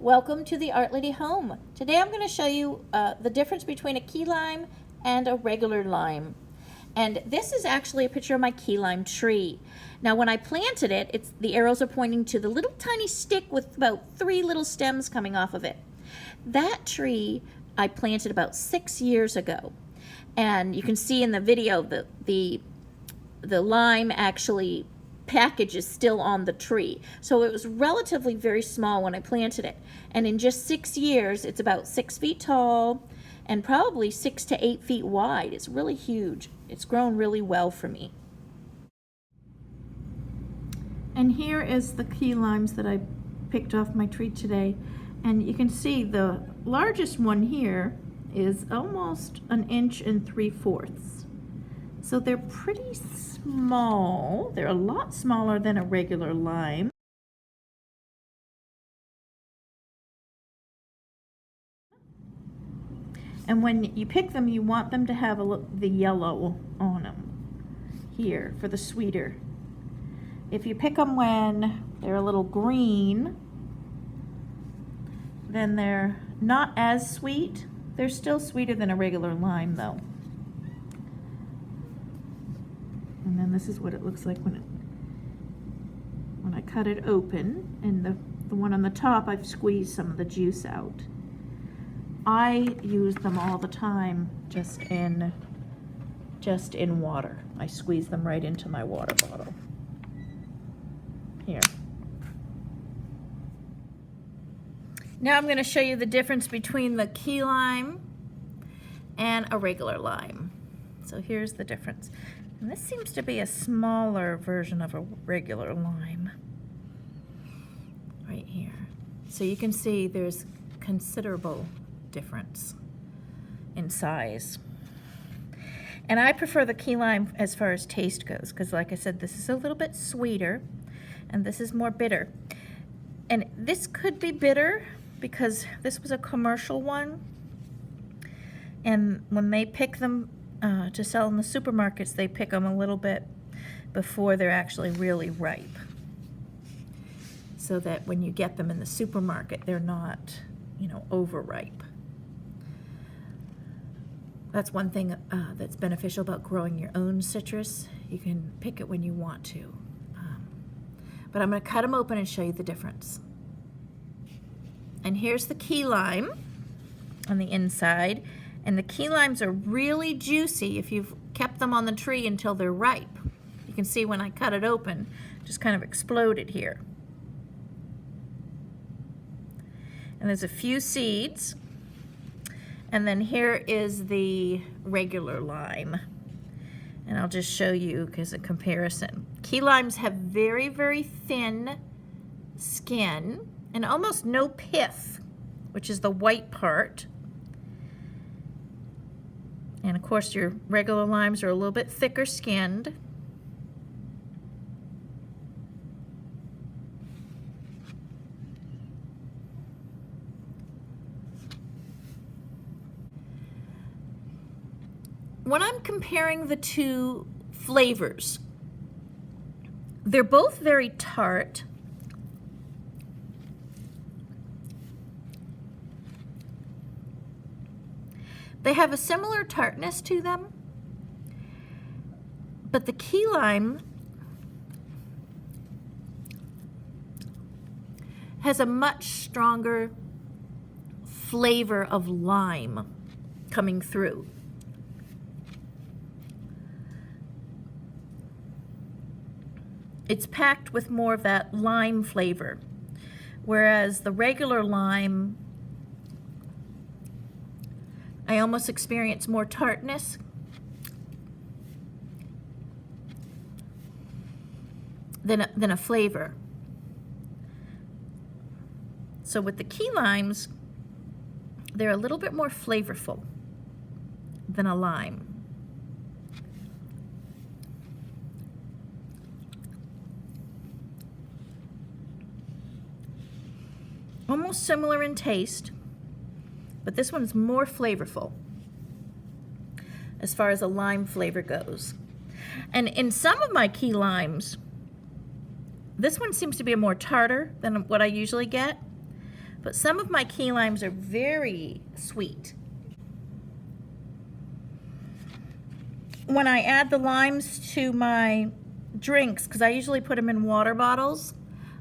Welcome to the Art Lady home. Today I'm going to show you the difference between a key lime and a regular lime. And this is actually a picture of my key lime tree. Now when I planted it, the arrows are pointing to the little tiny stick with about 3 little stems coming off of it. That tree I planted about 6 years ago. And you can see in the video that the lime actually package is still on the tree. So it was relatively very small when I planted it. And in just 6 years, it's about 6 feet tall and probably 6 to 8 feet wide. It's really huge. It's grown really well for me. And here is the key limes that I picked off my tree today. And you can see the largest one here is almost 1 3/4 inches. So they're pretty small. They're a lot smaller than a regular lime. And when you pick them, you want them to have the yellow on them here for the sweeter. If you pick them when they're a little green, then they're not as sweet. They're still sweeter than a regular lime though. And then this is what it looks like when I cut it open. And the one on the top, I've squeezed some of the juice out. I use them all the time just in water. I squeeze them right into my water bottle. Here. Now I'm going to show you the difference between the key lime and a regular lime. So here's the difference. And this seems to be a smaller version of a regular lime right here. So you can see there's considerable difference in size. And I prefer the key lime as far as taste goes, because like I said, this is a little bit sweeter and this is more bitter. And this could be bitter because this was a commercial one. And when they pick them to sell in the supermarkets, they pick them a little bit before they're actually really ripe, so that when you get them in the supermarket, they're not, overripe. That's one thing that's beneficial about growing your own citrus. You can pick it when you want to. But I'm going to cut them open and show you the difference. And here's the key lime on the inside. And the key limes are really juicy if you've kept them on the tree until they're ripe. You can see when I cut it open, it just kind of exploded here. And there's a few seeds. And then here is the regular lime. And I'll just show you as a comparison. Key limes have very, very thin skin and almost no pith, which is the white part. And of course your regular limes are a little bit thicker skinned. When I'm comparing the two flavors, they're both very tart. They have a similar tartness to them, but the key lime has a much stronger flavor of lime coming through. It's packed with more of that lime flavor, whereas the regular lime, I almost experience more tartness than a flavor. So with the key limes, they're a little bit more flavorful than a lime. Almost similar in taste, but this one's more flavorful as far as a lime flavor goes. And in some of my key limes, this one seems to be a more tartar than what I usually get. but some of my key limes are very sweet. When I add the limes to my drinks, because I usually put them in water bottles,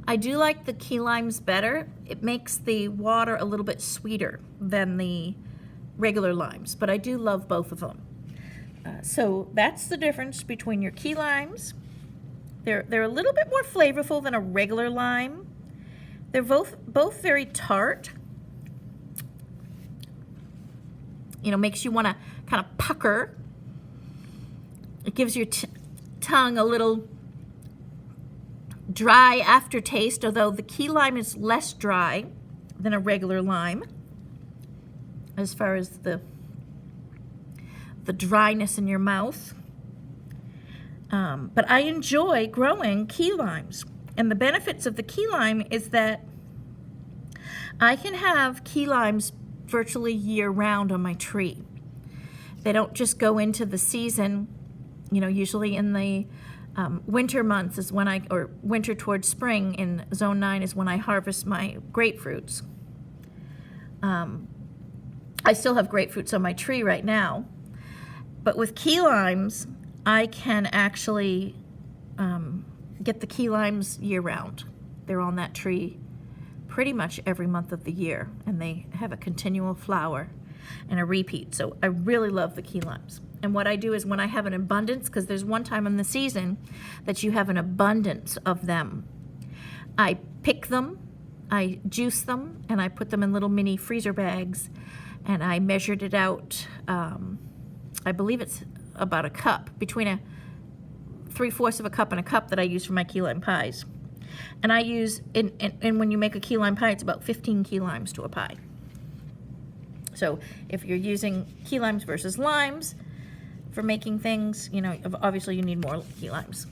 I do like the key limes better. It makes the water a little bit sweeter than the regular limes, but I do love both of them. So that's the difference between your key limes. They're a little bit more flavorful than a regular lime. They're both very tart. You know, makes you want to kind of pucker. It gives your tongue a little dry aftertaste, although the key lime is less dry than a regular lime as far as the dryness in your mouth. But I enjoy growing key limes. And the benefits of the key lime is that I can have key limes virtually year-round on my tree. They don't just go into the season. You know, usually in the winter months is when or winter towards spring in zone 9 is when I harvest my grapefruits. I still have grapefruits on my tree right now, but with key limes, I can actually get the key limes year-round. They're on that tree pretty much every month of the year, and they have a continual flower and a repeat. So I really love the key limes. And what I do is when I have an abundance, because there's one time in the season that you have an abundance of them, I pick them, I juice them, and I put them in little mini freezer bags, and I measured it out. I believe it's about a cup, between 3/4 of a cup and a cup that I use for my key lime pies. And I use, and when you make a key lime pie, it's about 15 key limes to a pie. So if you're using key limes versus limes for making things, you know, obviously you need more key limes.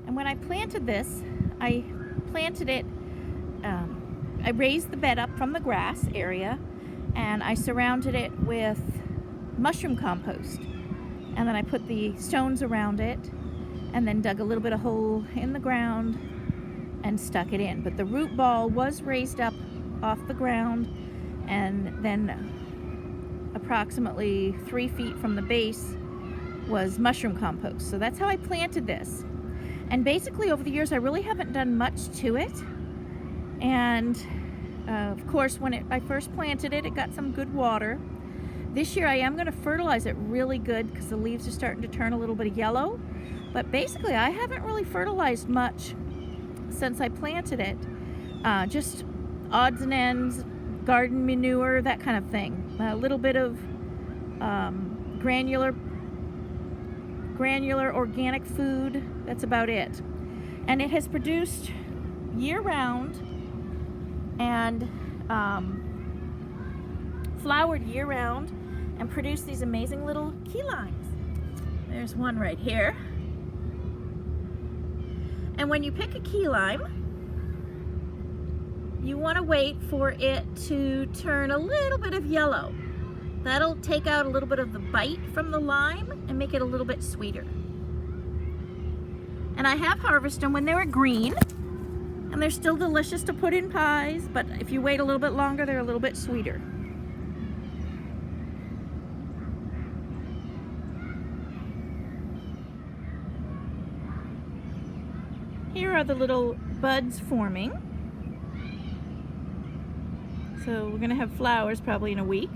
And when I planted this, I planted it, I raised the bed up from the grass area, and I surrounded it with mushroom compost. And then I put the stones around it, and then dug a little bit of hole in the ground and stuck it in. But the root ball was raised up off the ground, and then approximately 3 feet from the base was mushroom compost. So that's how I planted this. And basically over the years I really haven't done much to it. And of course when I first planted it, it got some good water. This year I am going to fertilize it really good because the leaves are starting to turn a little bit yellow. But basically I haven't really fertilized much since I planted it. Just odds and ends, garden manure, that kind of thing. A little bit of granular organic food. That's about it. And it has produced year-round and flowered year-round and produced these amazing little key limes. There's one right here. And when you pick a key lime, you want to wait for it to turn a little bit of yellow. That'll take out a little bit of the bite from the lime and make it a little bit sweeter. And I have harvested them when they were green, and they're still delicious to put in pies, but if you wait a little bit longer, they're a little bit sweeter. Here are the little buds forming. So we're going to have flowers probably in a week.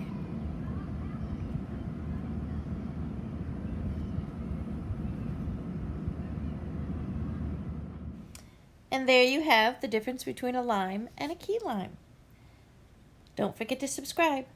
And there you have the difference between a lime and a key lime. Don't forget to subscribe.